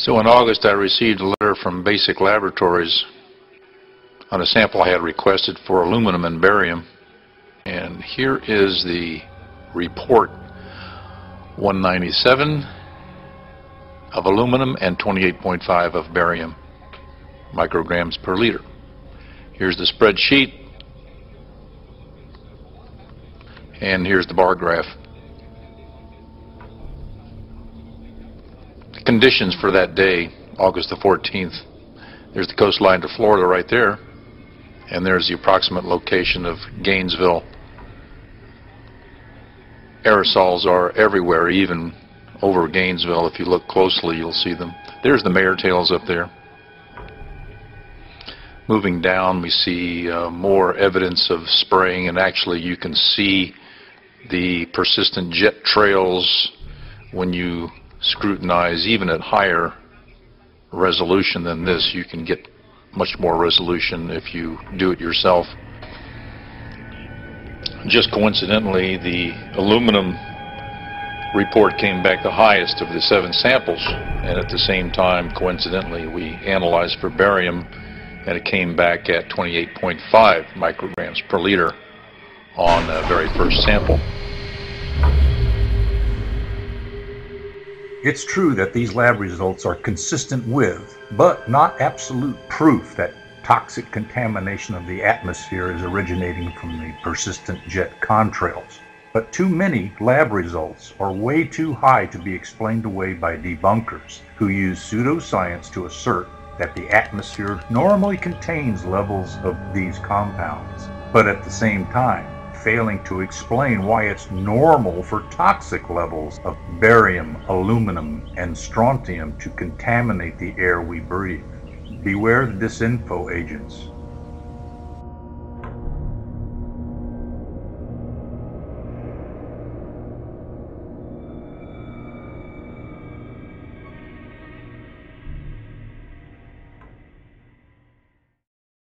So in August I received a letter from Basic Laboratories on a sample I had requested for aluminum and barium, and here is the report: 197 of aluminum and 28.5 of barium micrograms per liter. Here's the spreadsheet, and here's the bar graph. The conditions for that day, August the 14th, there's the coastline to Florida right there, and there's the approximate location of Gainesville. Aerosols are everywhere, even over Gainesville. If you look closely, you'll see them. There's the mare tails up there. Moving down, we see more evidence of spraying, and actually you can see the persistent jet trails when you scrutinize. Even at higher resolution than this, you can get much more resolution if you do it yourself. Just coincidentally, the aluminum report came back the highest of the 7 samples, and at the same time, coincidentally, we analyzed for barium, and it came back at 28.5 micrograms per liter on the very first sample. It's true that these lab results are consistent with, but not absolute proof that toxic contamination of the atmosphere is originating from the persistent jet contrails. But too many lab results are way too high to be explained away by debunkers who use pseudoscience to assert that the atmosphere normally contains levels of these compounds, but at the same time failing to explain why it's normal for toxic levels of barium, aluminum, and strontium to contaminate the air we breathe. Beware the disinfo agents.